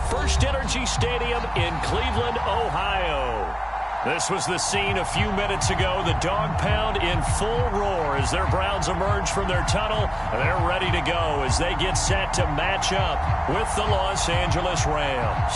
First Energy Stadium in Cleveland, Ohio. This was the scene a few minutes ago. The dog pound in full roar as their Browns emerge from their tunnel. They're ready to go as they get set to match up with the Los Angeles Rams.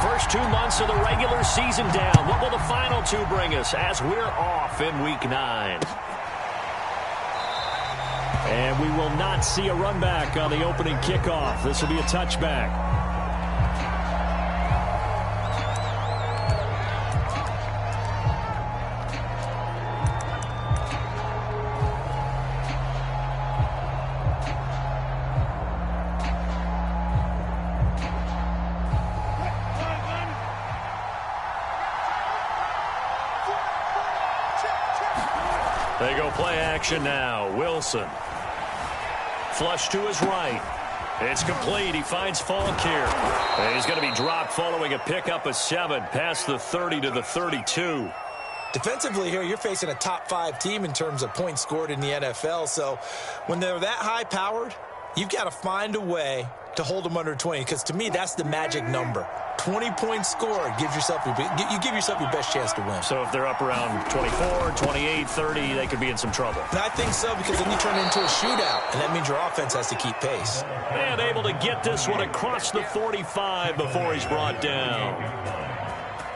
First 2 months of the regular season down. What will the final two bring us as we're off in Week 9? And we will not see a run back on the opening kickoff. This will be a touchback. They go play action now. Wilson. Flush to his right. It's complete. He finds Falk here. And he's going to be dropped following a pickup of 7 past the 30 to the 32. Defensively here, you're facing a top-5 team in terms of points scored in the NFL. So when they're that high-powered, you've got to find a way to hold them under 20. Because to me, that's the magic number. 20 points scored, you give yourself your best chance to win. So if they're up around 24, 28, 30, they could be in some trouble. And I think so, because then you turn it into a shootout, and that means your offense has to keep pace. And able to get this one across the 45 before he's brought down.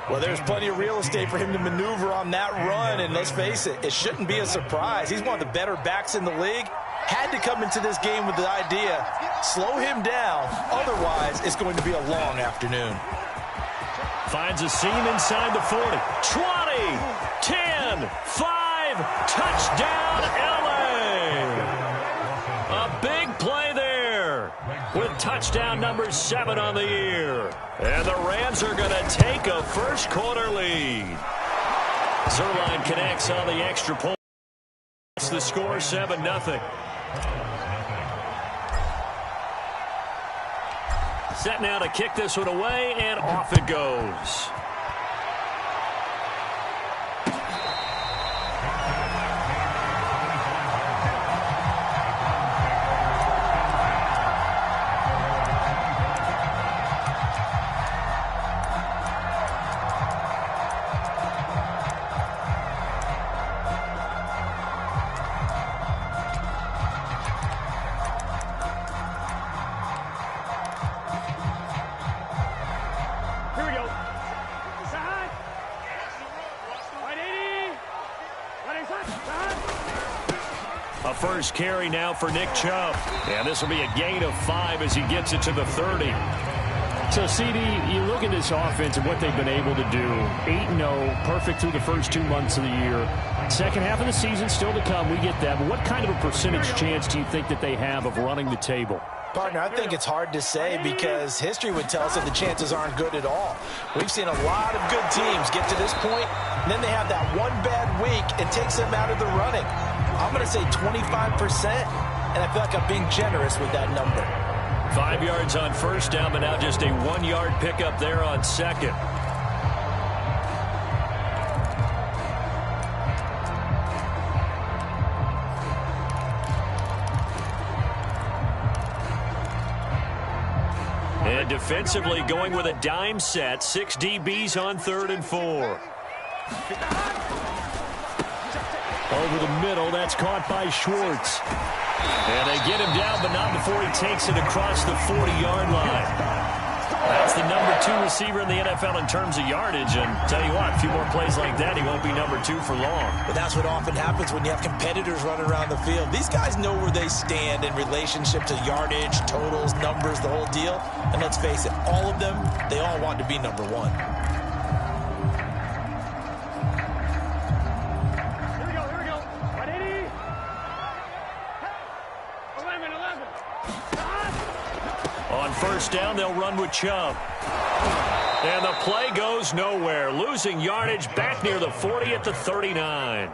Well, there's plenty of real estate for him to maneuver on that run, and let's face it, it shouldn't be a surprise. He's one of the better backs in the league. Had to come into this game with the idea, slow him down, otherwise it's going to be a long afternoon. Finds a seam inside the 40. 20, 10, 5, touchdown LA! A big play there with touchdown number 7 on the year. And the Rams are going to take a first quarter lead. Zerline connects on the extra point. It's the score 7-0. Set now to kick this one away, and off it goes. A first carry now for Nick Chubb. And this will be a gain of 5 as he gets it to the 30. So, CD, you look at this offense and what they've been able to do. 8-0, perfect through the first 2 months of the year. Second half of the season still to come. We get that. But what kind of a percentage chance do you think that they have of running the table? Partner, I think it's hard to say because history would tell us that the chances aren't good at all. We've seen a lot of good teams get to this point, and then they have that one bad week and takes them out of the running. I'm going to say 25%, and I feel like I'm being generous with that number. 5 yards on first down, but now just a 1-yard pickup there on second. And defensively going with a dime set, 6 DBs on 3rd and 4. Over the middle, that's caught by Schwartz. And they get him down, but not before he takes it across the 40-yard line. That's the number 2 receiver in the NFL in terms of yardage. And tell you what, a few more plays like that, he won't be number 2 for long. But that's what often happens when you have competitors running around the field. These guys know where they stand in relationship to yardage, totals, numbers, the whole deal. And let's face it, all of them, they all want to be number 1. first down. They'll run with Chubb. And the play goes nowhere. Losing yardage back near the 40 at the 39.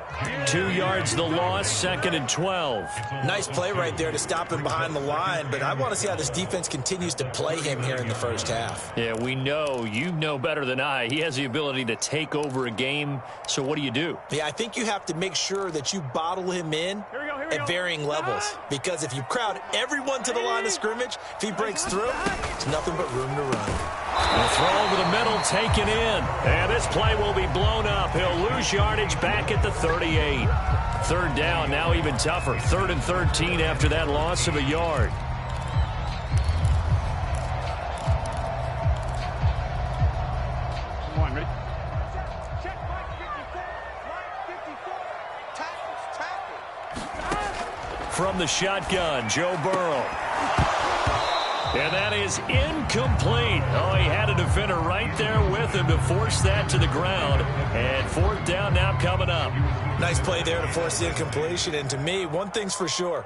2 yards the loss, 2nd and 12. Nice play right there to stop him behind the line, but I want to see how this defense continues to play him here in the first half. Yeah, we know. You know better than I. He has the ability to take over a game, so what do you do? Yeah, I think you have to make sure that you bottle him in at varying levels, because if you crowd everyone to the line of scrimmage, if he breaks through, there's nothing but room to run. The throw over the middle taken in. And this play will be blown up. He'll lose yardage back at the 38. 3rd down, now even tougher. 3rd and 13 after that loss of a yard. Come on, ready? From the shotgun, Joe Burrow. And that is incomplete. Oh, he had a defender right there with him to force that to the ground. And 4th down now coming up. Nice play there to force the incompletion. And to me, one thing's for sure.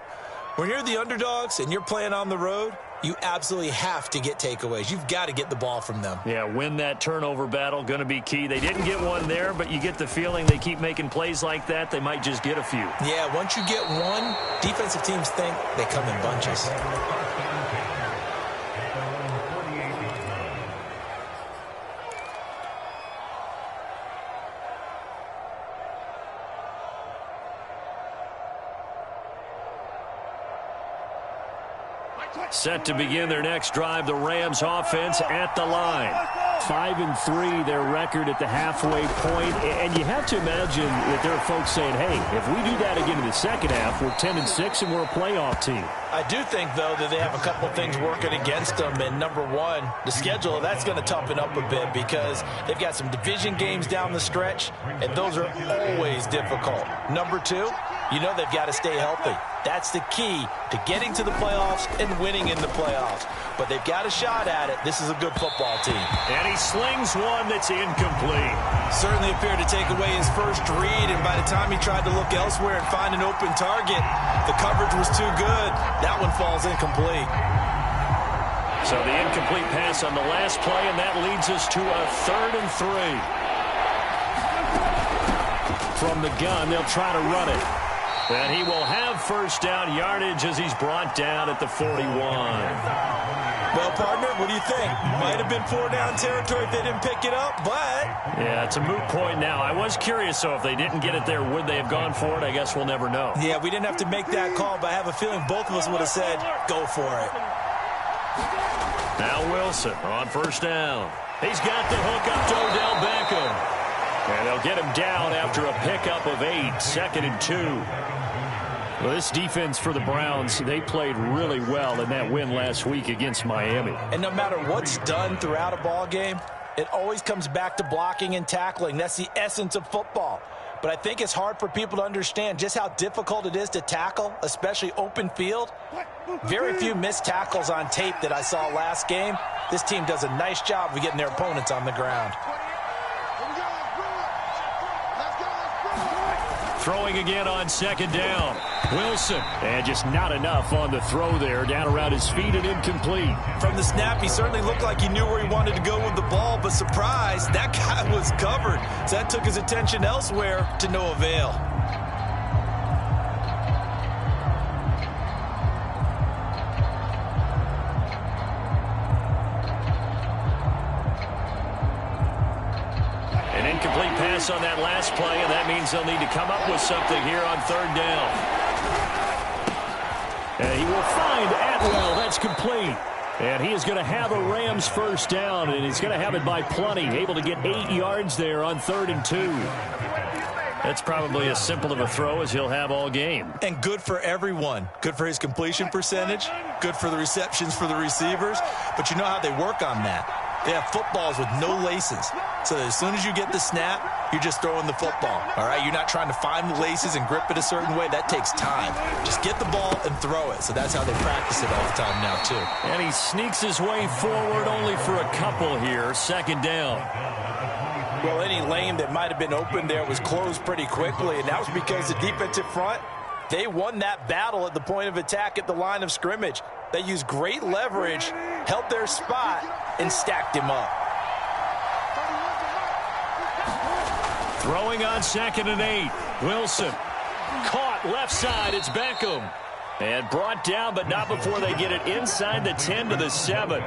When you're the underdogs and you're playing on the road, you absolutely have to get takeaways. You've got to get the ball from them. Yeah, win that turnover battle, going to be key. They didn't get one there, but you get the feeling they keep making plays like that, they might just get a few. Yeah, once you get one, defensive teams think they come in bunches. Set to begin their next drive, the Rams offense at the line. 5-3, their record at the halfway point. And you have to imagine that there are folks saying, hey, if we do that again in the second half, we're 10-6 and we're a playoff team. I do think, though, that they have a couple things working against them. And number one, the schedule, that's going to toughen up a bit because they've got some division games down the stretch, and those are always difficult. Number two, you know they've got to stay healthy. That's the key to getting to the playoffs and winning in the playoffs. But they've got a shot at it. This is a good football team. And he slings one that's incomplete. Certainly appeared to take away his first read, and by the time he tried to look elsewhere and find an open target, the coverage was too good. That one falls incomplete. So the incomplete pass on the last play, and that leads us to a 3rd and 3. From the gun, they'll try to run it. And he will have first down yardage as he's brought down at the 41. Well, partner, what do you think? Might have been 4-down territory if they didn't pick it up, but... Yeah, it's a moot point now. I was curious, so if they didn't get it there, would they have gone for it? I guess we'll never know. Yeah, we didn't have to make that call, but I have a feeling both of us would have said, go for it. Now Wilson on first down. He's got the hook up to Odell Beckham. And they'll get him down after a pickup of 8, 2nd and 2. Well, this defense for the Browns, they played really well in that win last week against Miami. And no matter what's done throughout a ball game, it always comes back to blocking and tackling. That's the essence of football. But I think it's hard for people to understand just how difficult it is to tackle, especially open field. Very few missed tackles on tape that I saw last game. This team does a nice job of getting their opponents on the ground. Throwing again on 2nd down. Wilson. And just not enough on the throw there. Down around his feet and incomplete. From the snap, he certainly looked like he knew where he wanted to go with the ball, but surprise, that guy was covered. So that took his attention elsewhere to no avail. Incomplete pass on that last play, and that means they'll need to come up with something here on 3rd down. And he will find Atwell. That's complete. And he is going to have a Rams first down, and he's going to have it by plenty. Able to get 8 yards there on 3rd and 2. That's probably as simple of a throw as he'll have all game. And good for everyone. Good for his completion percentage. Good for the receptions for the receivers. But you know how they work on that. They have footballs with no laces. So that as soon as you get the snap, you're just throwing the football. All right, you're not trying to find the laces and grip it a certain way. That takes time. Just get the ball and throw it. So that's how they practice it all the time now, too. And he sneaks his way forward only for a couple here. 2nd down. Well, any lane that might have been open there was closed pretty quickly, and that was because the defensive front They won that battle at the point of attack at the line of scrimmage. They used great leverage, held their spot, and stacked him up. Throwing on 2nd and 8. Wilson. Caught left side. It's Beckham. And brought down, but not before they get it inside the 10 to the 7.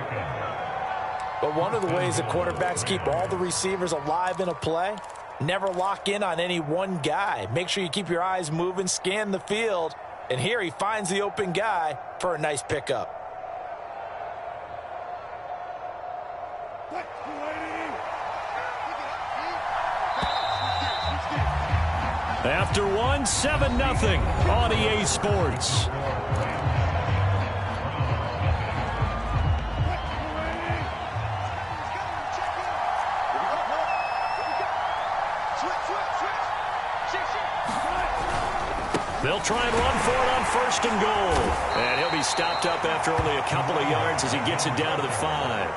But one of the ways the quarterbacks keep all the receivers alive in a play, never lock in on any one guy. Make sure you keep your eyes moving, scan the field. And here he finds the open guy for a nice pickup. After one, 7-0 on EA Sports. They'll try and run for it on 1st and goal. And he'll be stopped up after only a couple of yards as he gets it down to the 5.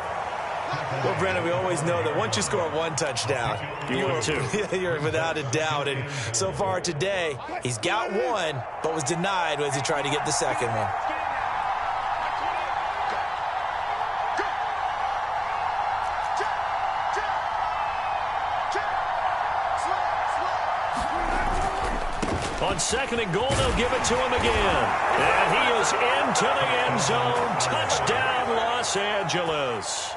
Well, Brennan, we always know that once you score one touchdown, you're without a doubt. And so far today, he's got one, but was denied as he tried to get the second one. On 2nd and goal, they'll give it to him again. And he is into the end zone. Touchdown, Los Angeles.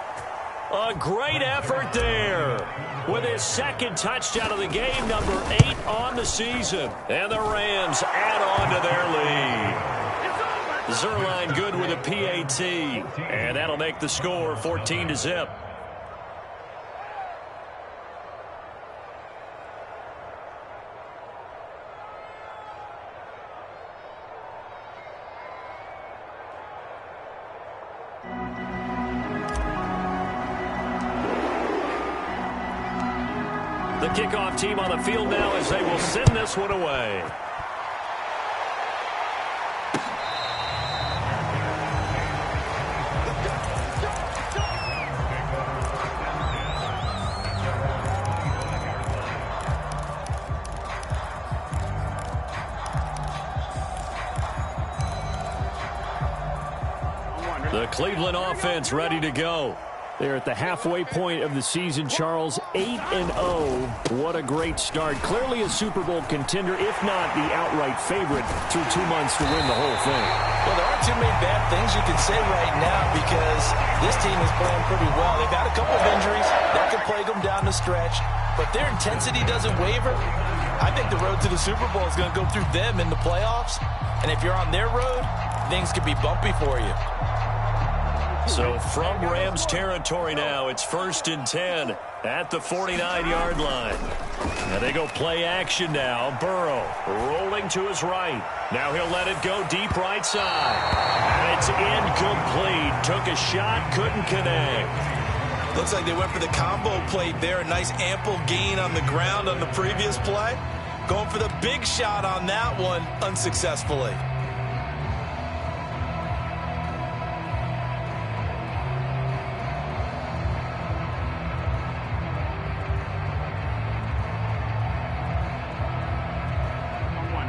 A great effort there with his 2nd touchdown of the game, number 8 on the season. And the Rams add on to their lead. Zerline good with a PAT. And that'll make the score 14-0. The kickoff team on the field now as they will send this one away. The Cleveland offense ready to go. They're at the halfway point of the season, Charles. 8-0. What a great start. Clearly a Super Bowl contender, if not the outright favorite, through 2 months to win the whole thing. Well, there aren't too many bad things you can say right now because this team is playing pretty well. They've had a couple of injuries that could plague them down the stretch, but their intensity doesn't waver. I think the road to the Super Bowl is going to go through them in the playoffs, and if you're on their road, things could be bumpy for you. So from Rams territory now, it's 1st and 10 at the 49-yard line. Now they go play action now. Burrow rolling to his right. Now he'll let it go deep right side. And it's incomplete. Took a shot, couldn't connect. Looks like they went for the combo play there. A nice ample gain on the ground on the previous play. Going for the big shot on that one unsuccessfully.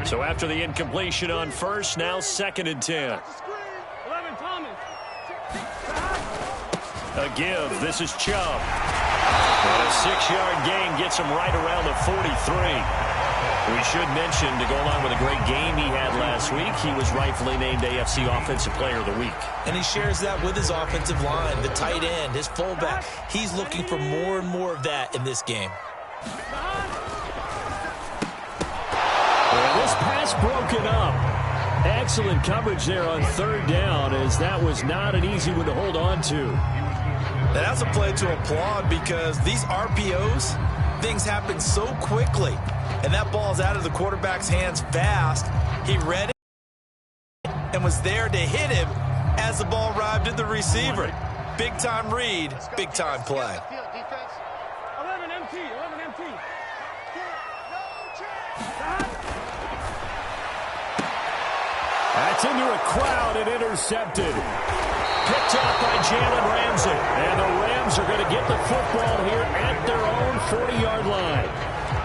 So after the incompletion on 1st, now 2nd and 10. A give. This is Chubb. And a 6-yard gain gets him right around the 43. We should mention, to go along with a great game he had last week, he was rightfully named AFC Offensive Player of the Week. And he shares that with his offensive line, the tight end, his fullback. He's looking for more and more of that in this game. This pass broken up. Excellent coverage there on 3rd down, as that was not an easy one to hold on to. And that's a play to applaud because these RPOs, things happen so quickly. And that ball's out of the quarterback's hands fast. He read it and was there to hit him as the ball arrived at the receiver. Big-time read, big-time play. 11 MT. That's into a crowd and intercepted. Picked up by Jalen Ramsey. And the Rams are going to get the football here at their own 40-yard line.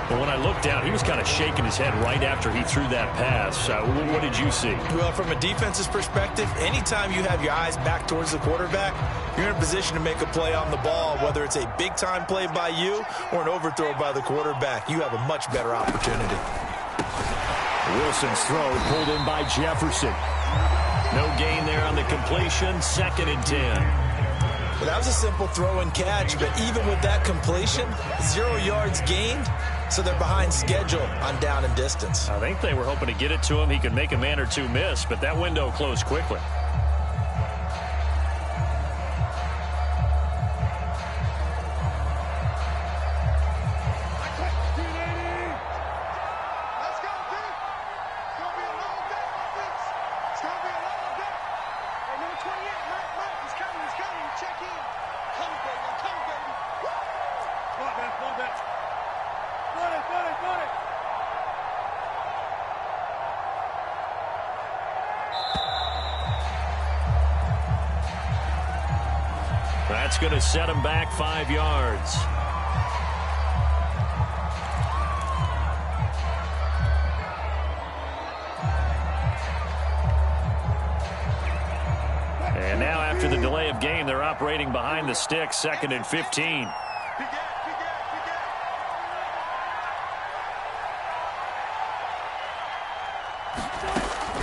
But when I looked down, he was kind of shaking his head right after he threw that pass. What did you see? Well, from a defense's perspective, anytime you have your eyes back towards the quarterback, you're in a position to make a play on the ball, whether it's a big-time play by you or an overthrow by the quarterback. You have a much better opportunity. Wilson's throw pulled in by Jefferson. No gain there on the completion. 2nd and 10. Well, that was a simple throw and catch, but even with that completion, 0 yards gained, so they're behind schedule on down and distance. I think they were hoping to get it to him. He could make a man or two miss, but that window closed quickly. That's going to set him back 5 yards. And now after the delay of game, they're operating behind the sticks, 2nd and 15.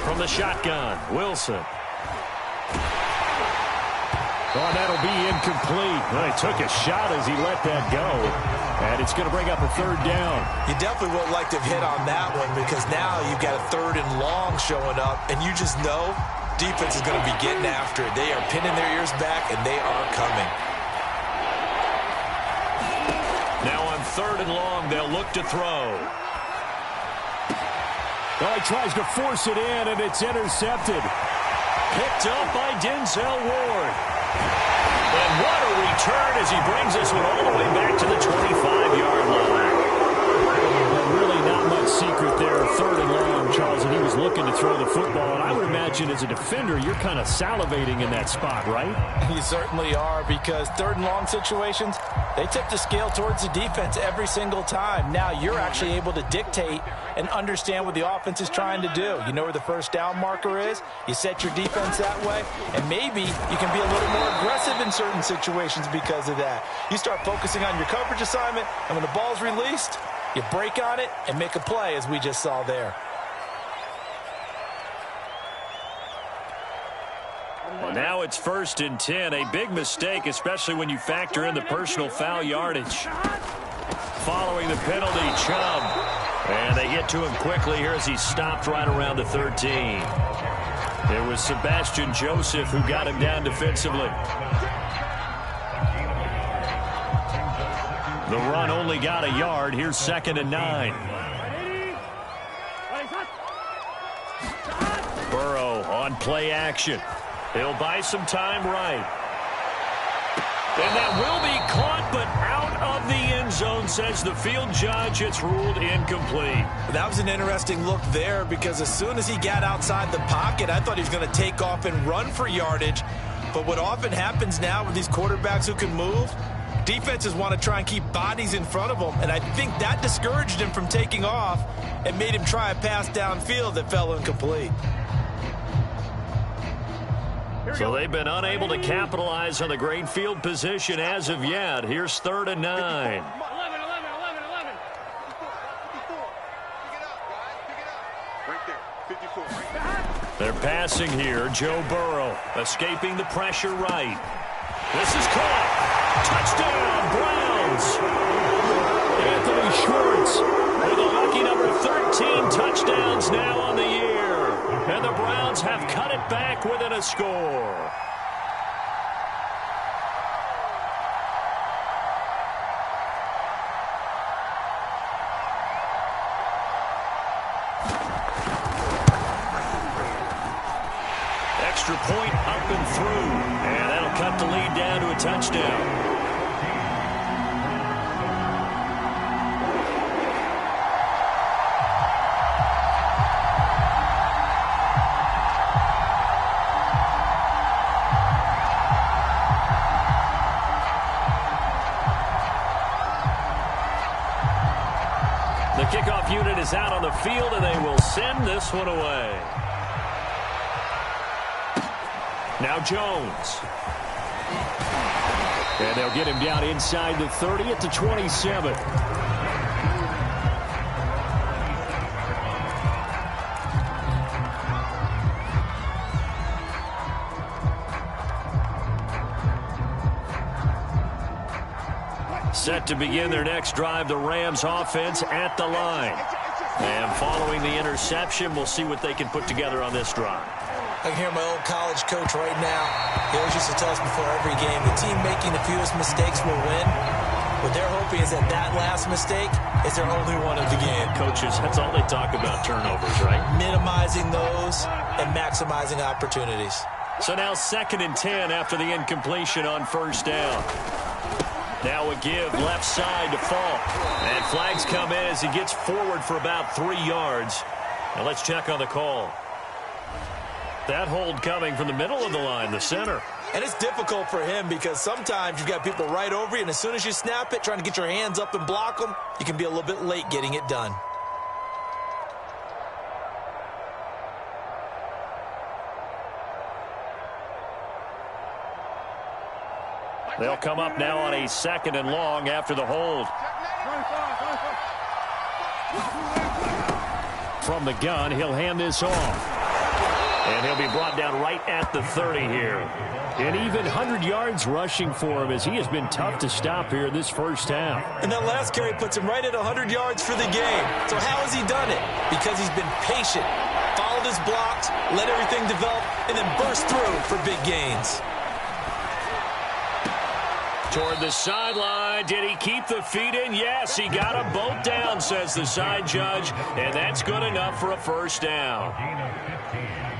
From the shotgun, Wilson. Oh, that'll be incomplete. Well, he took a shot as he let that go. And it's going to bring up a 3rd down. You definitely would like to have hit on that one because now you've got a 3rd and long showing up, and you just know defense is going to be getting after it. They are pinning their ears back, and they are coming. Now on 3rd and long, they'll look to throw. Well, he tries to force it in, and it's intercepted. Picked up by Denzel Ward. And what a return as he brings this one all the way back to the 25-yard line. Well, really not much secret there. 3rd and long, Charles, and he was looking to throw the football. And I would imagine as a defender, you're kind of salivating in that spot, right? You certainly are, because 3rd and long situations, they tip the scale towards the defense every single time. Now you're actually able to dictate and understand what the offense is trying to do. You know where the first down marker is. You set your defense that way, and maybe you can be a little more aggressive in certain situations because of that. You start focusing on your coverage assignment, and when the ball's released, you break on it and make a play, as we just saw there. And now it's 1st and 10. A big mistake, especially when you factor in the personal foul yardage. Following the penalty, Chubb. And they get to him quickly here as he stopped right around the 13. It was Sebastian Joseph who got him down defensively. The run only got a yard. Here's 2nd and 9. Burrow on play action. He'll buy some time right. And that will be caught, but out of the end zone, says the field judge. It's ruled incomplete. That was an interesting look there, because as soon as he got outside the pocket, I thought he was going to take off and run for yardage. But what often happens now with these quarterbacks who can move, defenses want to try and keep bodies in front of them, and I think that discouraged him from taking off and made him try a pass downfield that fell incomplete. So they've been unable to capitalize on the great field position as of yet. Here's 3rd and 9. 11, 11, 11, 11. 54. Pick it up, guys. Pick it up. Right there. 54. Right there. They're passing here. Joe Burrow escaping the pressure right. This is caught. Touchdown, Browns. Anthony Schwartz with a lucky number 13 touchdowns now on the year. And the Browns have cut it back within a score. Extra point up and through. And that'll cut the lead down to a touchdown. kickoff unit is out on the field, and they will send this one away. Now Jones. And they'll get him down inside the 30 at the 27. Set to begin their next drive, the Rams offense at the line. And following the interception, we'll see what they can put together on this drive. I can hear my old college coach right now. He always used to tell us before every game, the team making the fewest mistakes will win. What they're hoping is that that last mistake is their only one of the game. Coaches, that's all they talk about, turnovers, right? Minimizing those and maximizing opportunities. So now 2nd and 10 after the incompletion on first down. Now a give left side to Falk. And flags come in as he gets forward for about 3 yards. Now let's check on the call. That hold coming from the middle of the line, the center. And it's difficult for him because sometimes you've got people right over you, and as soon as you snap it, trying to get your hands up and block them, you can be a little bit late getting it done. They'll come up now on a 2nd and long after the hold. From the gun, he'll hand this off. And he'll be brought down right at the 30 here. And even 100 yards rushing for him as he has been tough to stop here this first half. And that last carry puts him right at 100 yards for the game. So how has he done it? Because he's been patient, followed his blocks, let everything develop, and then burst through for big gains. Toward the sideline. Did he keep the feet in? Yes, he got them both down, says the side judge. And that's good enough for a first down.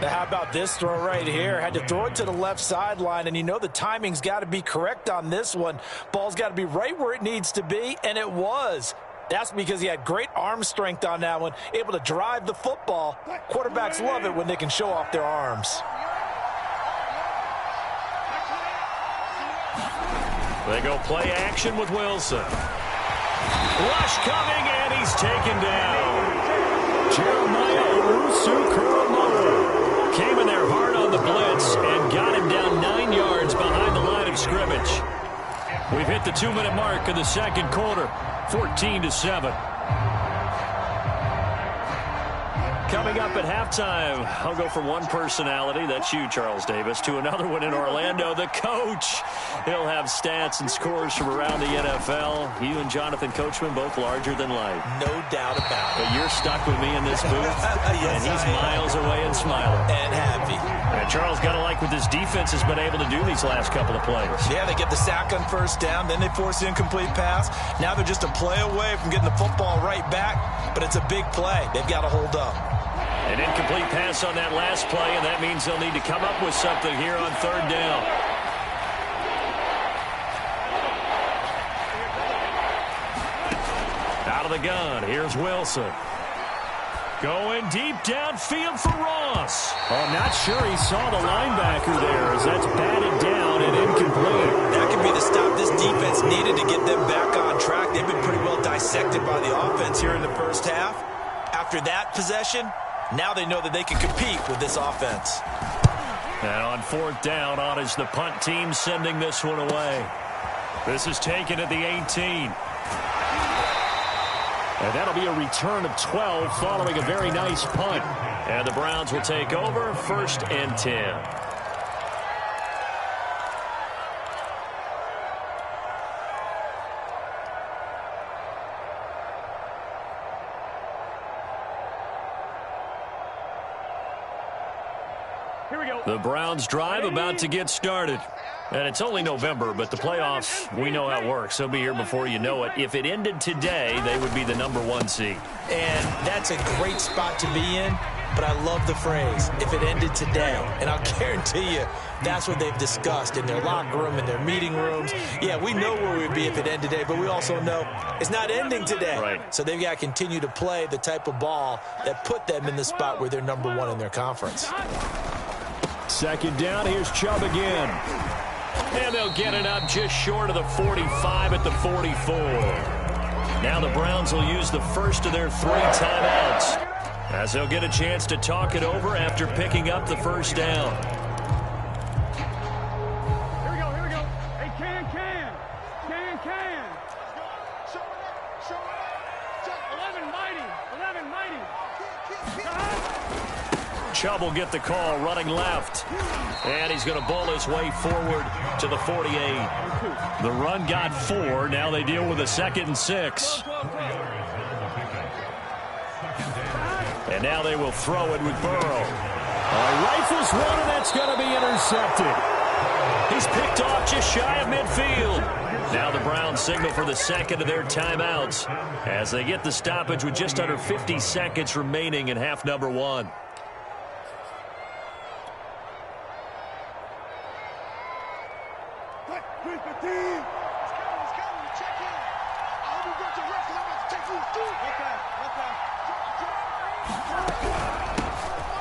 Now, how about this throw right here? Had to throw it to the left sideline, and you know the timing's got to be correct on this one. Ball's got to be right where it needs to be, and it was. That's because he had great arm strength on that one, able to drive the football. Quarterbacks love it when they can show off their arms. They go play action with Wilson. Rush coming, and he's taken down. Jeremiah Owusu-Koramoah came in there hard on the blitz and got him down 9 yards behind the line of scrimmage. We've hit the 2-minute mark in the second quarter, 14-7. Coming up at halftime, I'll go from one personality, that's you, Charles Davis, to another one in Orlando, the coach. He'll have stats and scores from around the NFL. You and Jonathan Coachman, both larger than life. No doubt about it. But you're stuck with me in this booth, yes, and he's miles away and smiling. And happy. And Charles, got to like what this defense has been able to do these last couple of plays. Yeah, they get the sack on first down, then they force the incomplete pass. Now they're just a play away from getting the football right back, but it's a big play. They've got to hold up. An incomplete pass on that last play, and that means they'll need to come up with something here on third down. Out of the gun, here's Wilson. Going deep downfield for Ross. I'm not sure he saw the linebacker there as that's batted down and incomplete. That could be the stop this defense needed to get them back on track. They've been pretty well dissected by the offense here in the first half. After that possession, now they know that they can compete with this offense. And on fourth down, on is the punt team sending this one away. This is taken at the 18. And that'll be a return of 12 following a very nice punt. And the Browns will take over 1st and 10. Here we go. The Browns drive about to get started. And it's only November, but the playoffs, we know how it works. They'll be here before you know it. If it ended today, they would be the #1 seed. And that's a great spot to be in, but I love the phrase, if it ended today. And I'll guarantee you, that's what they've discussed in their locker room, in their meeting rooms. Yeah, we know where we'd be if it ended today, but we also know it's not ending today. Right. So they've got to continue to play the type of ball that put them in the spot where they're #1 in their conference. Second down, here's Chubb again. And they'll get it up just short of the 45 at the 44. Now the Browns will use the first of their 3 timeouts, as they'll get a chance to talk it over after picking up the first down. Here we go. Hey, can. Show it up. 11 mighty. Chubb will get the call running left. And he's going to bowl his way forward to the 48. The run got 4. Now they deal with a 2nd and 6. And now they will throw it with Burrow. Rifles one, and that's going to be intercepted. He's picked off just shy of midfield. Now the Browns signal for the 2nd of their timeouts as they get the stoppage with just under 50 seconds remaining in half number 1.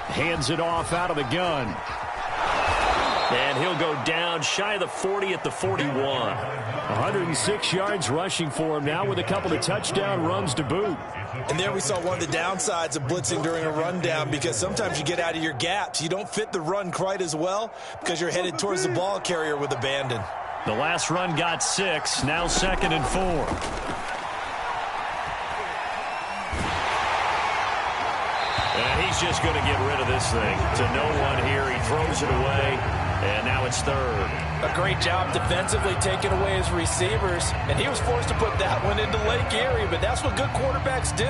Hands it off out of the gun. And he'll go down shy of the 40 at the 41. 106 yards rushing for him now with a couple of touchdown runs to boot. And there we saw one of the downsides of blitzing during a rundown, because sometimes you get out of your gaps. You don't fit the run quite as well because you're headed towards the ball carrier with abandon. The last run got 6. Now 2nd and 4. And he's just going to get rid of this thing to no one here. He throws it away, and now it's 3rd. A great job defensively taking away his receivers, and he was forced to put that one into Lake Erie, but that's what good quarterbacks do.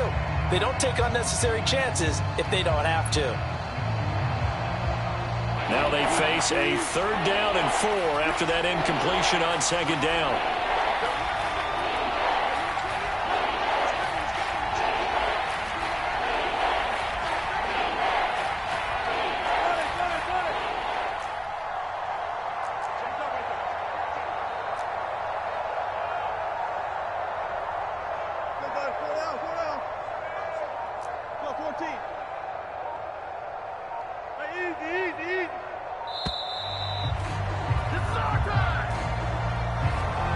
They don't take unnecessary chances if they don't have to. Now they face a 3rd down and 4 after that incompletion on 2nd down.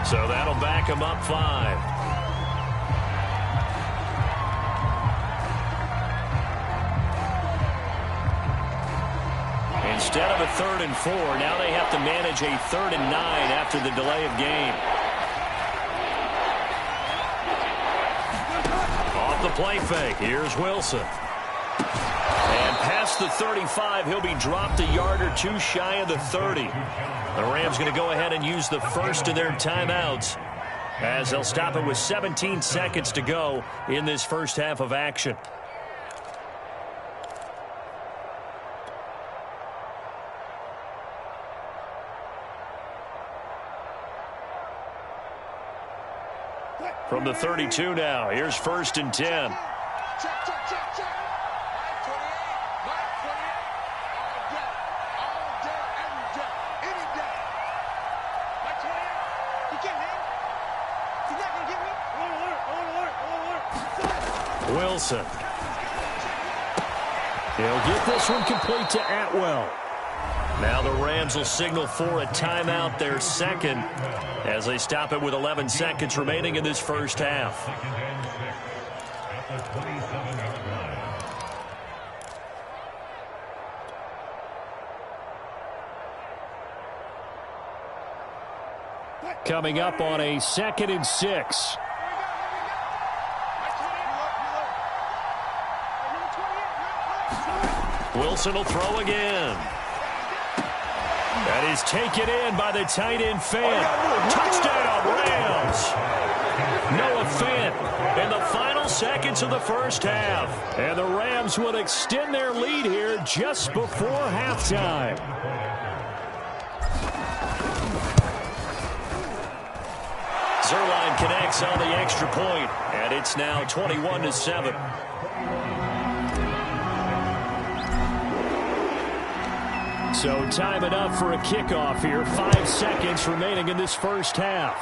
So that'll back him up 5. Instead of a 3rd and 4, now they have to manage a 3rd and 9 after the delay of game. Off the play fake, here's Wilson. And past the 35, he'll be dropped a yard or 2 shy of the 30. The Rams going to go ahead and use the first of their timeouts as they'll stop it with 17 seconds to go in this first half of action. From the 32 now, here's 1st and 10. Wilson. He'll get this one complete to Atwell. Now the Rams will signal for a timeout, their 2nd, as they stop it with 11 seconds remaining in this first half. Coming up on a 2nd and 6. Wilson will throw again. That is taken in by the tight end Fant. Touchdown, Rams. Noah Fant in the final seconds of the first half. And the Rams will extend their lead here just before halftime. Zerline connects on the extra point, and it's now 21-7. So time enough for a kickoff here. 5 seconds remaining in this first half.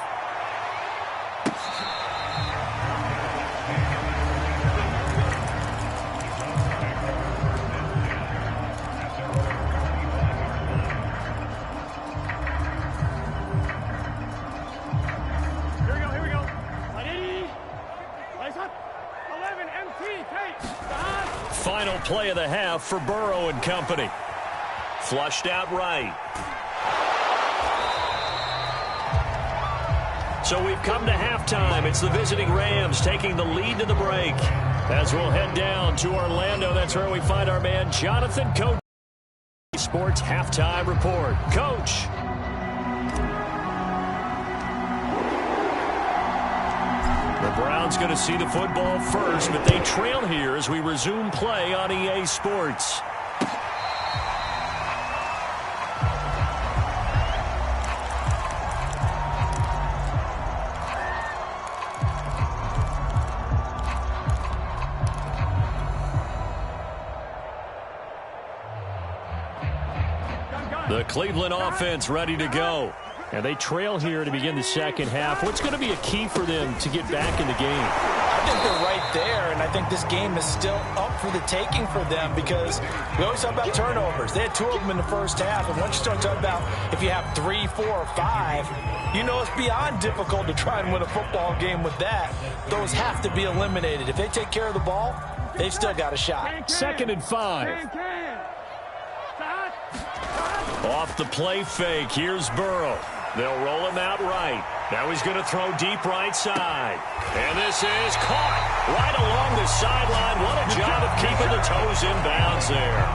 Here we go. final play of the half for Burrow and company. Flushed out right. So we've come to halftime. It's the visiting Rams taking the lead to the break. As we'll head down to Orlando, that's where we find our man Jonathan Coach. Sports halftime report. Coach. The Browns going to see the football first, but they trail here as we resume play on EA Sports. The Cleveland offense ready to go. And they trail here to begin the second half. What's going to be a key for them to get back in the game? I think they're right there, and I think this game is still up for the taking for them because we always talk about turnovers. They had 2 of them in the first half, and once you start talking about if you have 3, 4, or 5, you know it's beyond difficult to try and win a football game with that. Those have to be eliminated. If they take care of the ball, they've still got a shot. 2nd and 5. Off the play fake, here's Burrow. They'll roll him out right. Now he's going to throw deep right side. And this is caught right along the sideline. What a job of keeping the toes in bounds there.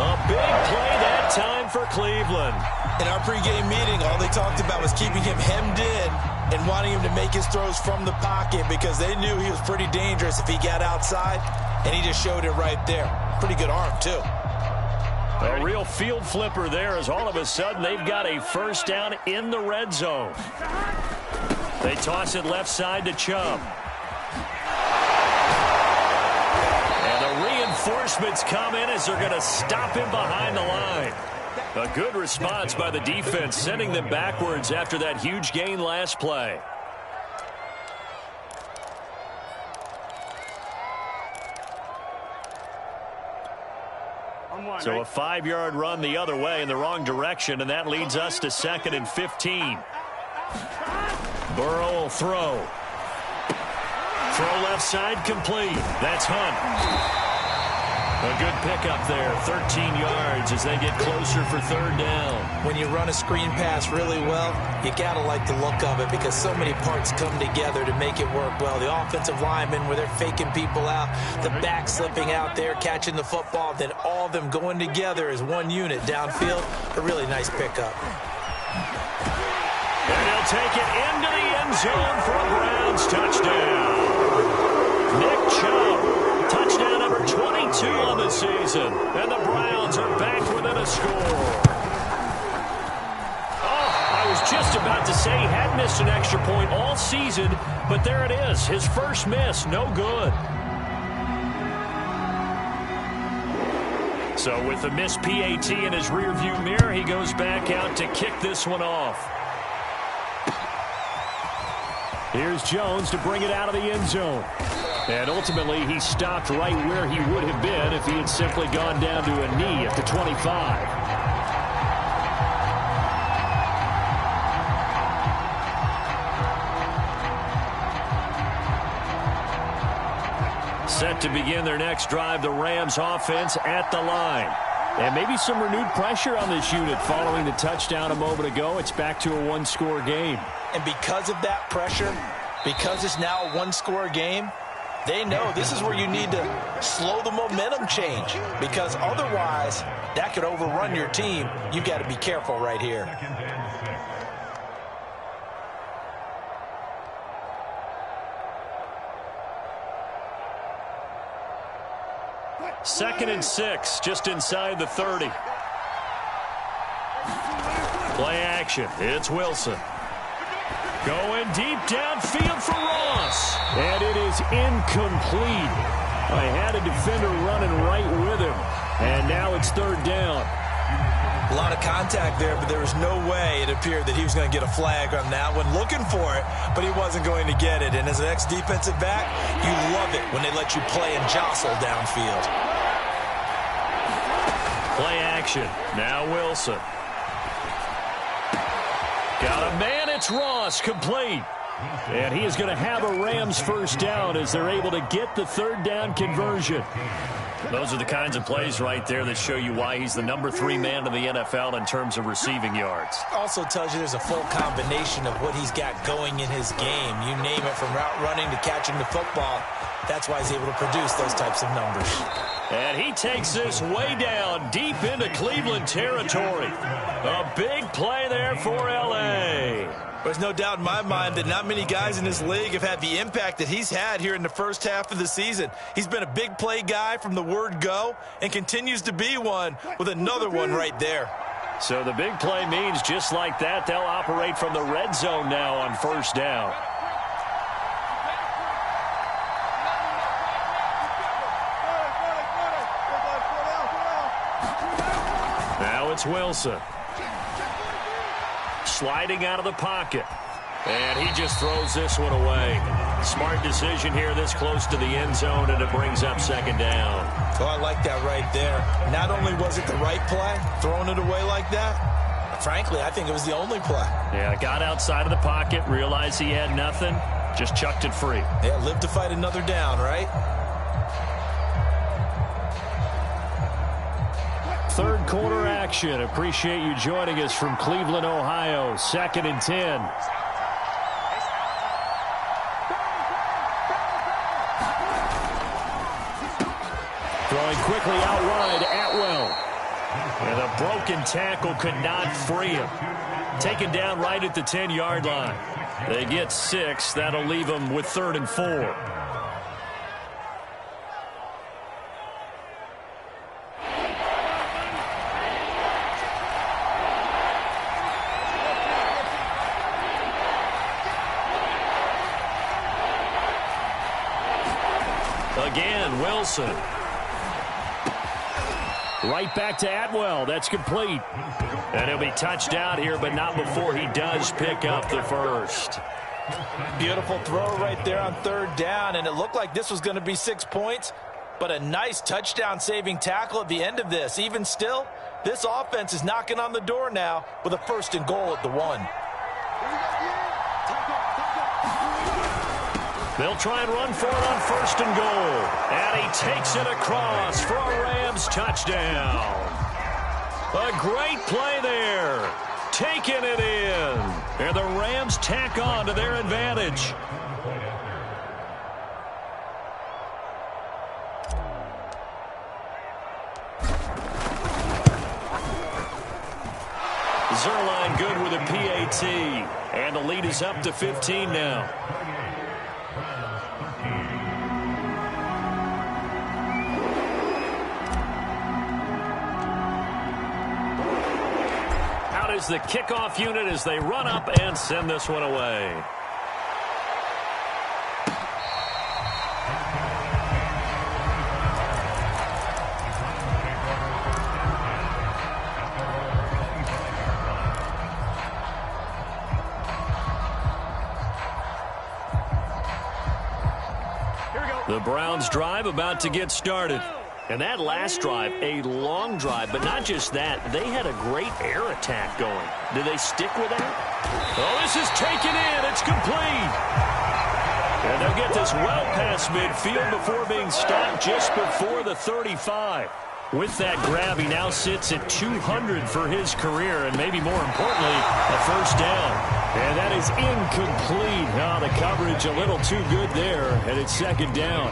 A big play that time for Cleveland. In our pregame meeting, all they talked about was keeping him hemmed in and wanting him to make his throws from the pocket because they knew he was pretty dangerous if he got outside, and he just showed it right there. Pretty good arm, too. A real field flipper there as all of a sudden they've got a first down in the red zone. They toss it left side to Chubb. And the reinforcements come in as they're going to stop him behind the line. A good response by the defense, sending them backwards after that huge gain last play. So a 5-yard run the other way in the wrong direction, and that leads us to 2nd and 15. Burrow will throw. Throw left side complete. That's Hunt. A good pickup there, 13 yards as they get closer for 3rd down. When you run a screen pass really well, you got to like the look of it because so many parts come together to make it work well. The offensive linemen where they're faking people out, the back slipping out there, catching the football, then all of them going together as one unit downfield. A really nice pickup. And they'll take it into the end zone for a Browns touchdown. Nick Chubb. Touchdown number 22 on the season. And the Browns are back within a score. Oh, I was just about to say he had missed an extra point all season, but there it is. His first miss, no good. So with the missed PAT in his rearview mirror, he goes back out to kick this one off. Here's Jones to bring it out of the end zone. And ultimately, he stopped right where he would have been if he had simply gone down to a knee at the 25. Set to begin their next drive, the Rams offense at the line. And maybe some renewed pressure on this unit following the touchdown a moment ago. It's back to a 1-score game. And because of that pressure, because it's now a 1-score game, they know this is where you need to slow the momentum change because otherwise that could overrun your team. You've got to be careful right here. Second and 6, just inside the 30. Play action. It's Wilson. Going deep downfield for Ross. And it is incomplete. I had a defender running right with him. And now it's 3rd down. A lot of contact there, but there was no way it appeared that he was going to get a flag on that one. Looking for it, but he wasn't going to get it. And as an ex-defensive back, you love it when they let you play and jostle downfield. Play action. Now Wilson. Got a man, it's Ross, complete. And he is going to have a Rams first down as they're able to get the third down conversion. Those are the kinds of plays right there that show you why he's the #3 man in the NFL in terms of receiving yards. Also tells you there's a full combination of what he's got going in his game. You name it, from route running to catching the football. That's why he's able to produce those types of numbers. And he takes this way down deep into Cleveland territory. A big play there for L.A. There's no doubt in my mind that not many guys in this league have had the impact that he's had here in the first half of the season. He's been a big play guy from the word go and continues to be one with another one right there. So the big play means just like that, they'll operate from the red zone now on first down. Now it's Wilson. Sliding out of the pocket. And he just throws this one away. Smart decision here this close to the end zone, and it brings up second down. Oh, I like that right there. Not only was it the right play, throwing it away like that, frankly, I think it was the only play. Yeah, got outside of the pocket, realized he had nothing, just chucked it free. Yeah, live to fight another down, right? Third quarter action. Appreciate you joining us from Cleveland, Ohio. 2nd and 10. Throwing quickly out wide, Atwell. And a broken tackle could not free him. Taken down right at the 10-yard line. They get 6. That'll leave them with 3rd and 4. Again, Wilson. Right back to Atwell. That's complete. And he'll be touchdown here, but not before he does pick up the first. Beautiful throw right there on 3rd down, and it looked like this was going to be 6 points, but a nice touchdown-saving tackle at the end of this. Even still, this offense is knocking on the door now with a 1st and goal at the 1. They'll try and run for it on 1st and goal. And he takes it across for a Rams touchdown. A great play there. Taking it in. And the Rams tack on to their advantage. Zerline good with a PAT. And the lead is up to 15 now. Is the kickoff unit as they run up and send this one away. The Browns drive about to get started. And that last drive, a long drive, but not just that. They had a great air attack going. Do they stick with that? Oh, this is taken in. It's complete. And they'll get this well past midfield before being stopped just before the 35. With that grab, he now sits at 200 for his career, and maybe more importantly, a first down. And that is incomplete. Oh, the coverage a little too good there, and it's 2nd down.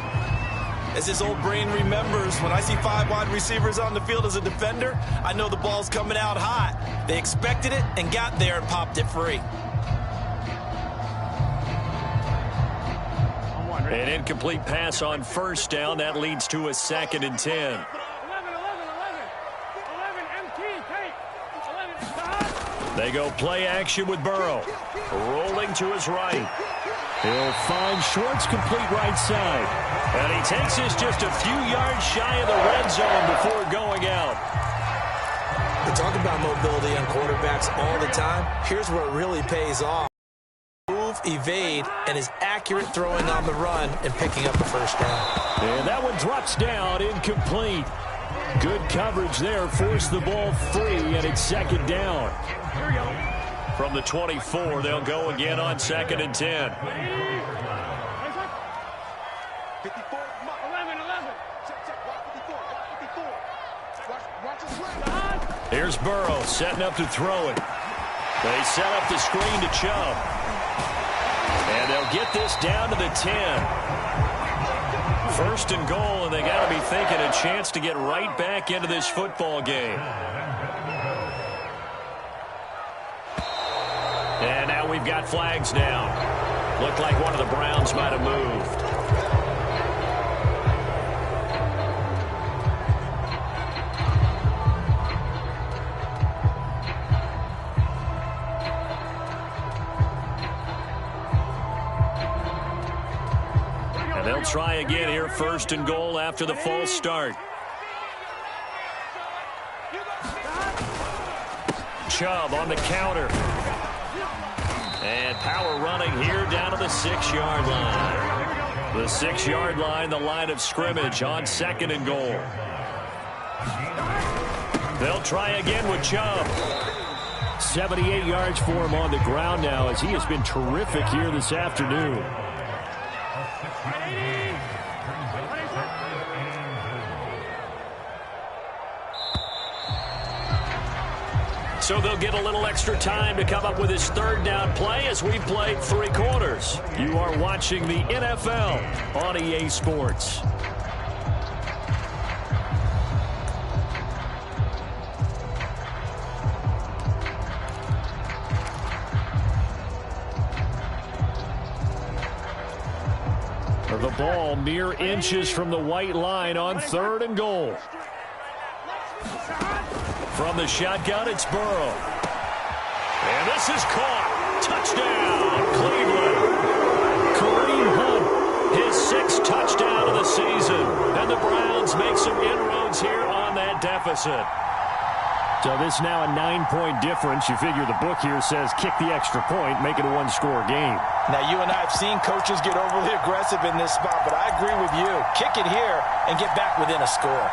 As his old brain remembers, when I see 5 wide receivers on the field as a defender, I know the ball's coming out hot. They expected it and got there and popped it free. An incomplete pass on 1st down. That leads to a 2nd and 10. They go play action with Burrow. Rolling to his right. He'll find Schwartz complete right side. And he takes this just a few yards shy of the red zone before going out. We talk about mobility on quarterbacks all the time. Here's where it really pays off. Move, evade, and is accurate throwing on the run and picking up the first down. And that one drops down, incomplete. Good coverage there, forced the ball free, and it's 2nd down. Here we go. From the 24, they'll go again on 2nd and 10. 54, 11. Check. Watch 54. Watch his leg. Here's Burrow setting up to throw it. They set up the screen to Chubb. And they'll get this down to the 10. 1st and goal, and they got to be thinking a chance to get right back into this football game. And now we've got flags down. Looked like one of the Browns might have moved. And they'll try again here, 1st and goal after the false start. Chubb on the counter. And power running here down to the 6-yard line. The 6-yard line, the line of scrimmage on 2nd and goal. They'll try again with Chubb. 78 yards for him on the ground now as he has been terrific here this afternoon. So they'll get a little extra time to come up with his 3rd down play as we played 3 quarters. You are watching the NFL on EA Sports. The ball mere inches from the white line on 3rd and goal. From the shotgun, it's Burrow. And this is caught. Touchdown, Cleveland. Kareem Hunt, his 6th touchdown of the season. And the Browns make some inroads here on that deficit. So this now a 9-point difference. You figure the book here says kick the extra point, make it a 1-score game. Now, you and I have seen coaches get overly aggressive in this spot, but I agree with you. Kick it here and get back within a score.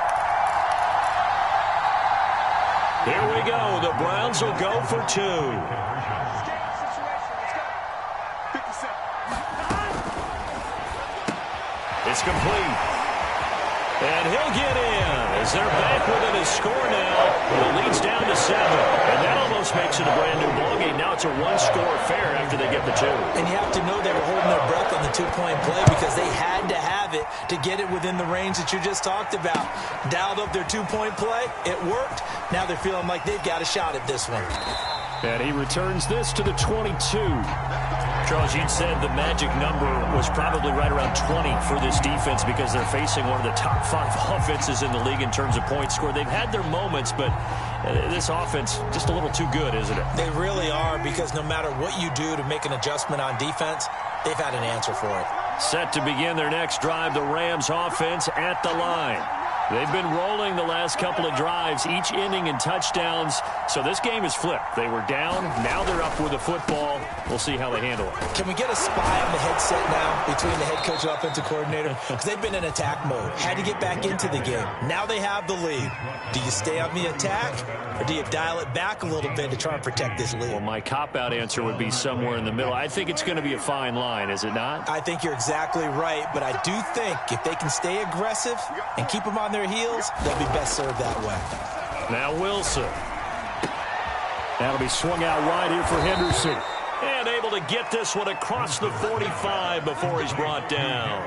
Here we go. The Browns will go for 2. It's complete. And he'll get in as they're back within a score now. The lead's down to 7. And that almost makes it a brand new ballgame. Now it's a 1-score affair after they get the 2. And you have to know they were holding their breath on the 2-point play because they had to have it to get it within the range that you just talked about. Dialed up their 2-point play. It worked. Now they're feeling like they've got a shot at this one. And he returns this to the 22. Charles, you'd said the magic number was probably right around 20 for this defense because they're facing one of the top 5 offenses in the league in terms of points scored. They've had their moments, but this offense just a little too good, isn't it? They really are, because no matter what you do to make an adjustment on defense, they've had an answer for it. Set to begin their next drive, the Rams offense at the line. They've been rolling the last couple of drives, each ending in touchdowns. So this game is flipped. They were down. Now they're up with the football. We'll see how they handle it. Can we get a spy on the headset now between the head coach and offensive coordinator? Because they've been in attack mode. Had to get back into the game. Now they have the lead. Do you stay on the attack, or do you dial it back a little bit to try and protect this lead? Well, my cop-out answer would be somewhere in the middle. I think it's going to be a fine line, is it not? I think you're exactly right, but I do think if they can stay aggressive and keep them on their heels, they'll be best served that way. Now Wilson. That'll be swung out wide here for Henderson. And able to get this one across the 45 before he's brought down.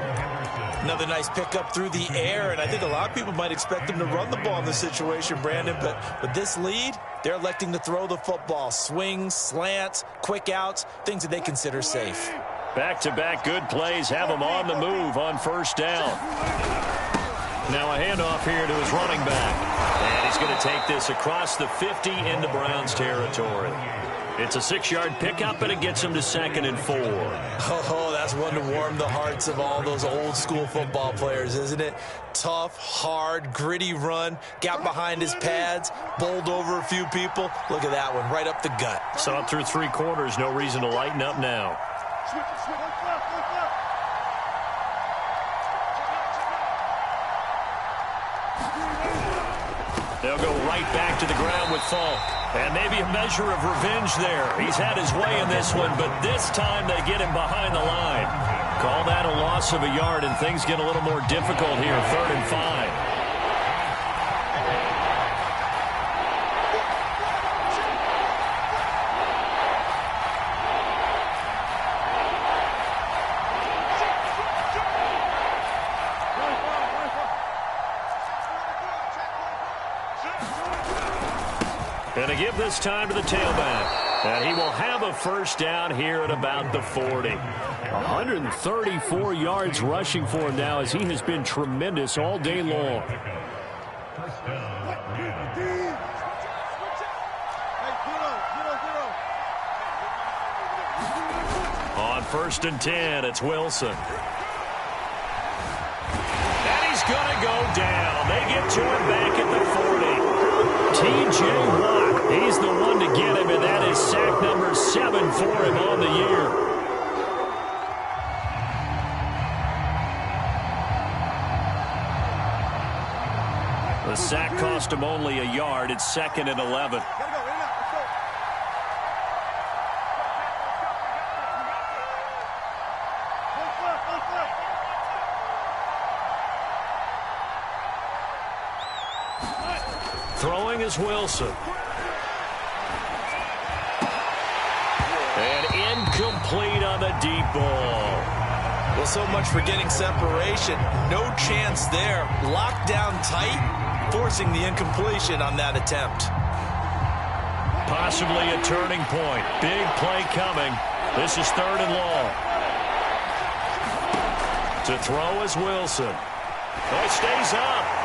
Another nice pickup through the air, and I think a lot of people might expect them to run the ball in this situation, Brandon, but with this lead, they're electing to throw the football. Swings, slants, quick outs, things that they consider safe. Back-to-back good plays have them on the move on 1st down. Now a handoff here to his running back. And he's going to take this across the 50 into Browns territory. It's a 6-yard pickup, and it gets him to 2nd and 4. Oh, that's one to warm the hearts of all those old-school football players, isn't it? Tough, hard, gritty run. Got behind his pads, bowled over a few people. Look at that one, right up the gut. So up through 3 quarters, no reason to lighten up now. They'll go right back to the ground with Falk. And maybe a measure of revenge there. He's had his way in this one, but this time they get him behind the line. Call that a loss of a yard, and things get a little more difficult here, 3rd and 5. Going to give this time to the tailback. And he will have a first down here at about the 40. 134 yards rushing for him now as he has been tremendous all day long. On 1st and 10, it's Wilson. And he's going to go down. They get to him back at the 40. T.J. Watt, he's the one to get him, and that is sack number 7 for him on the year. The sack cost him only a yard. It's 2nd and 11. Throwing is Wilson. And incomplete on the deep ball. Well, so much for getting separation. No chance there. Locked down tight, forcing the incompletion on that attempt. Possibly a turning point. Big play coming. This is 3rd and long. To throw is Wilson. Oh, stays up.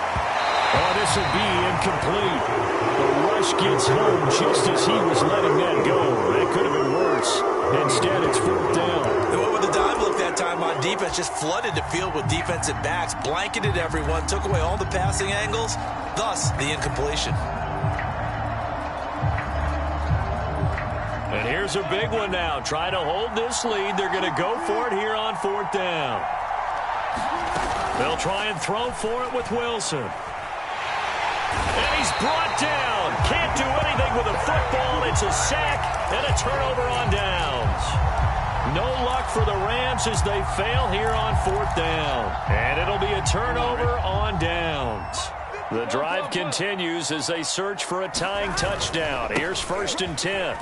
Oh, this will be incomplete. The rush gets home just as he was letting that go. That could have been worse. Instead, it's 4th down. And what with the dime look that time on defense, just flooded the field with defensive backs, blanketed everyone, took away all the passing angles, thus the incompletion. And here's a big one now. Try to hold this lead. They're going to go for it here on 4th down. They'll try and throw for it with Wilson. And he's brought down. Can't do anything with a football. It's a sack and a turnover on downs. No luck for the Rams as they fail here on 4th down. And it'll be a turnover on downs. The drive continues as they search for a tying touchdown. Here's 1st and 10.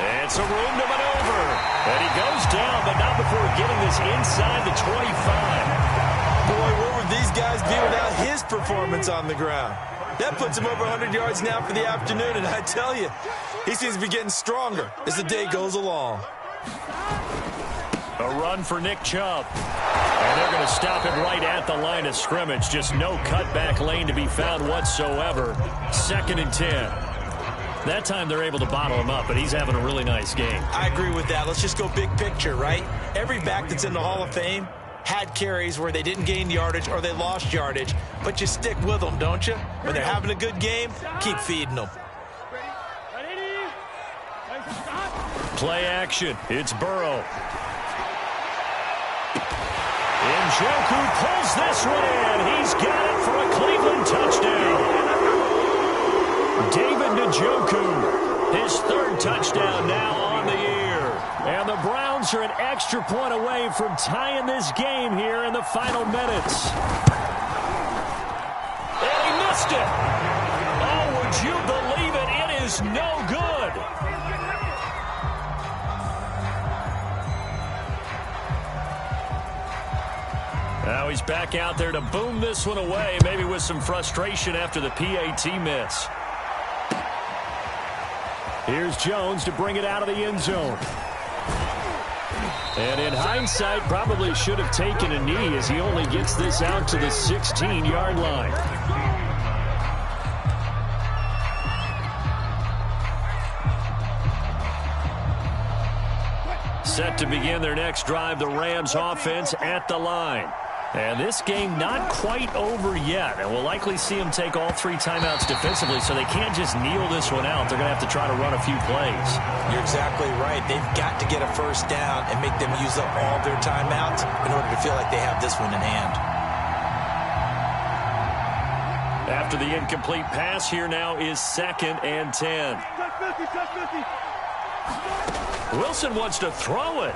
And some room to maneuver. And he goes down, but not before getting this inside the 25. Boy, where would these guys be without his performance on the ground? That puts him over 100 yards now for the afternoon, and I tell you, he seems to be getting stronger as the day goes along. A run for Nick Chubb. And they're going to stop it right at the line of scrimmage. Just no cutback lane to be found whatsoever. 2nd and 10. That time they're able to bottle him up, but he's having a really nice game. I agree with that. Let's just go big picture, right? Every back that's in the Hall of Fame had carries where they didn't gain yardage or they lost yardage, but you stick with them, don't you? When they're having a good game, keep feeding them. Play action. It's Burrow. Njoku pulls this one in. He's got it for a Cleveland touchdown. David Njoku, his 3rd touchdown now on the year. And the Browns are an extra point away from tying this game here in the final minutes. And he missed it. Oh, would you believe it? It is no good. Now he's back out there to boom this one away, maybe with some frustration after the PAT miss. Here's Jones to bring it out of the end zone. And in hindsight, probably should have taken a knee as he only gets this out to the 16-yard line. Set to begin their next drive, the Rams offense at the line. And this game not quite over yet. And we'll likely see them take all 3 timeouts defensively, so they can't just kneel this one out. They're going to have to try to run a few plays. You're exactly right. They've got to get a first down and make them use up all their timeouts in order to feel like they have this one in hand. After the incomplete pass, here now is 2nd and 10. Wilson wants to throw it.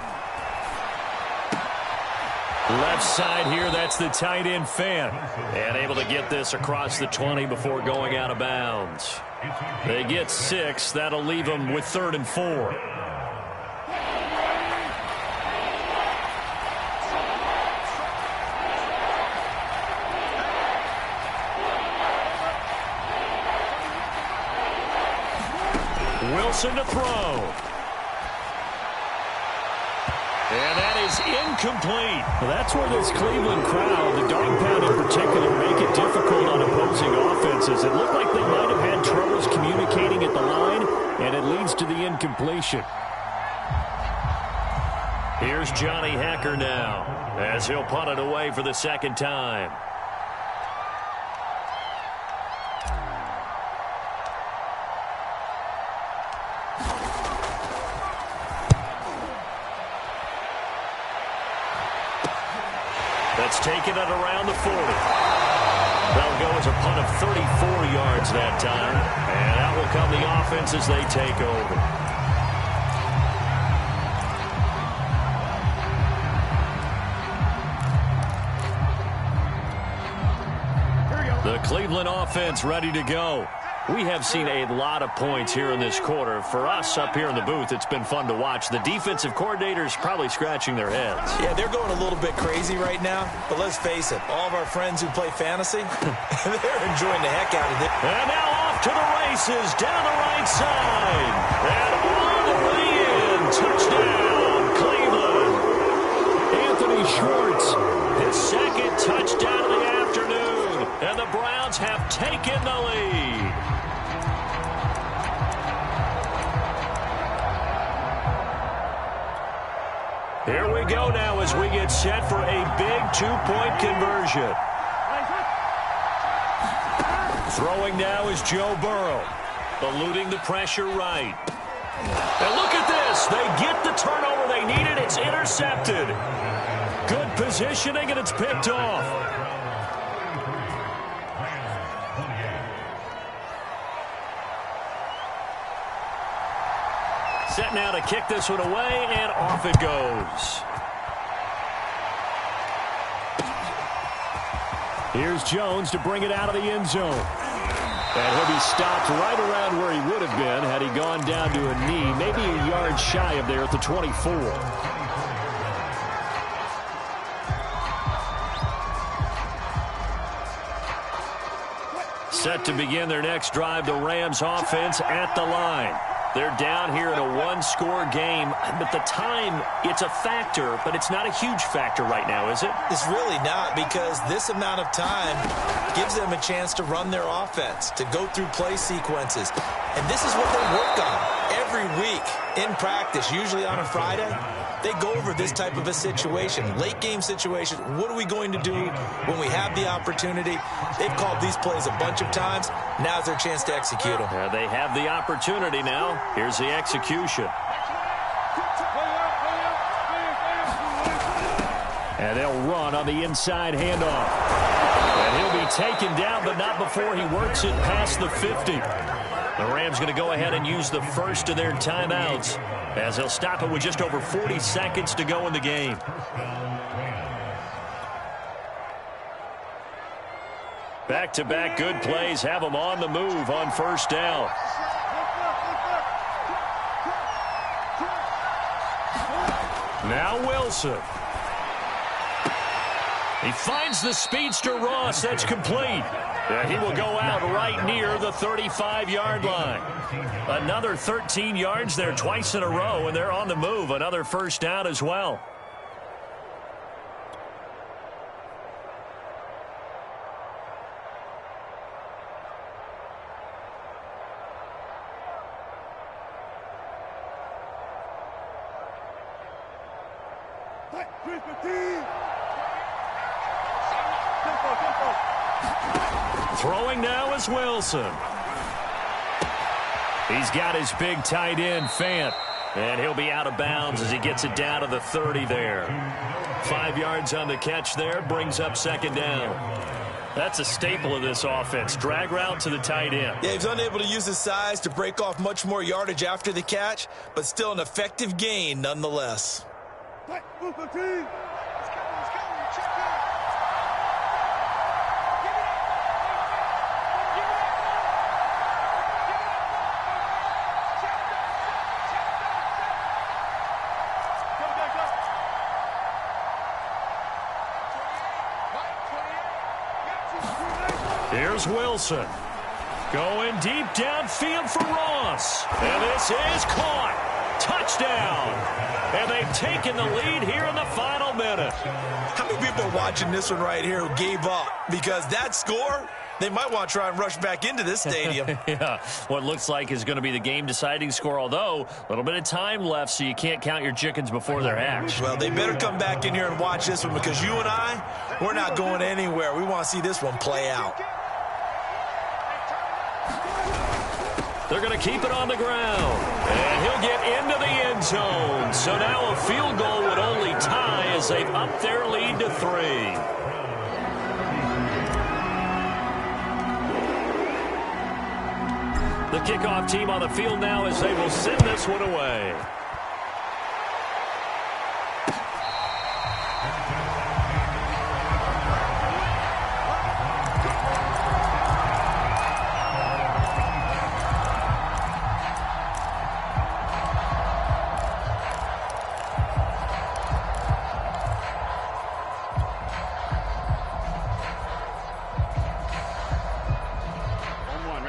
Left side here, that's the tight end Fant. And able to get this across the 20 before going out of bounds. They get 6. That'll leave them with 3rd and 4. Wilson to throw. And that is incomplete. Well, that's where this Cleveland crowd, the dog pound in particular, make it difficult on opposing offenses. It looked like they might have had troubles communicating at the line, and it leads to the incompletion. Here's Johnny Hacker now, as he'll punt it away for the 2nd time. That's taken at around the 40. That'll go as a punt of 34 yards that time. And out will come the offense as they take over. The Cleveland offense ready to go. We have seen a lot of points here in this quarter. For us up here in the booth, it's been fun to watch. The defensive coordinators probably scratching their heads. Yeah, they're going a little bit crazy right now. But let's face it, all of our friends who play fantasy, they're enjoying the heck out of it. And now off to the races, down the right side. And all the way in. Touchdown, Cleveland. Anthony Schwartz. His 2nd touchdown of the afternoon. And the Browns have taken the lead. Here we go now as we get set for a big 2-point conversion. Throwing now is Joe Burrow. Eluding the pressure right. And look at this. They get the turnover they needed. It's intercepted. Good positioning, and it's picked off. Set now to kick this one away, and off it goes. Here's Jones to bring it out of the end zone. And he'll be stopped right around where he would have been had he gone down to a knee, maybe a yard shy of there at the 24. Set to begin their next drive, the Rams offense at the line. They're down here in a one-score game, but the time, it's a factor, but it's not a huge factor right now, is it? It's really not, because this amount of time gives them a chance to run their offense, to go through play sequences. And this is what they work on every week in practice, usually on a Friday. They go over this type of a situation, late game situation. What are we going to do when we have the opportunity? They've called these plays a bunch of times. Now's their chance to execute them. They have the opportunity now. Here's the execution. And they'll run on the inside handoff. And he'll be taken down, but not before he works it past the 50. The Rams going to go ahead and use the first of their timeouts, as they'll stop it with just over 40 seconds to go in the game. Back-to-back good plays have them on the move on first down. Now Wilson. He finds the speedster Ross. That's complete. And he will go out right near the 35-yard line. Another 13 yards there twice in a row, and they're on the move. Another first down as well. Throwing now is Wilson. He's got his big tight end, Fant. And he'll be out of bounds as he gets it down to the 30 there. 5 yards on the catch there, brings up second down. That's a staple of this offense. Drag route to the tight end. Yeah, he's unable to use his size to break off much more yardage after the catch, but still an effective gain nonetheless. Here's Wilson. Going deep downfield for Ross. And this is caught. Touchdown. And they've taken the lead here in the final minute. How many people are watching this one right here who gave up? Because that score, they might want to try and rush back into this stadium. Yeah, what looks like is going to be the game-deciding score, although a little bit of time left, so you can't count your chickens before they're hatched. Well, they better come back in here and watch this one, because you and I, we're not going anywhere. We want to see this one play out. They're going to keep it on the ground. And he'll get into the end zone. So now a field goal would only tie as they've upped their lead to 3. The kickoff team on the field now as they will send this one away.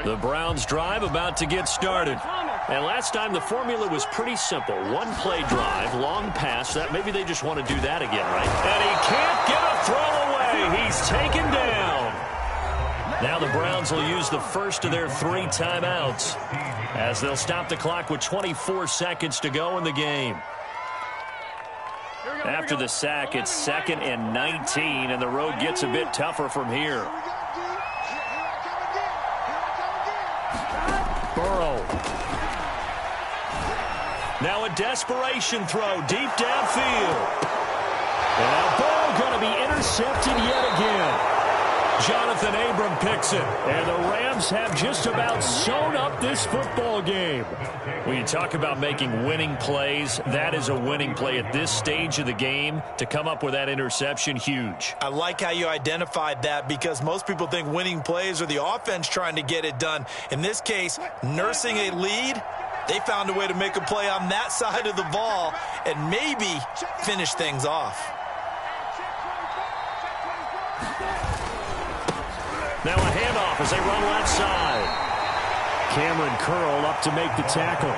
The Browns drive about to get started. And last time the formula was pretty simple. One play drive, long pass. That maybe they just want to do that again, right? And he can't get a throw away. He's taken down. Now the Browns will use the first of their 3 timeouts as they'll stop the clock with 24 seconds to go in the game. After the sack, it's 2nd and 19, and the road gets a bit tougher from here. Burrow. Now a desperation throw deep downfield. And now Burrow going to be intercepted yet again. Jonathan Abram picks it. And the Rams have just about sewn up this football game. When you talk about making winning plays, that is a winning play at this stage of the game. To come up with that interception, huge. I like how you identified that, because most people think winning plays are the offense trying to get it done. In this case, nursing a lead, they found a way to make a play on that side of the ball and maybe finish things off. Now a handoff as they run left side. Cameron Curl up to make the tackle.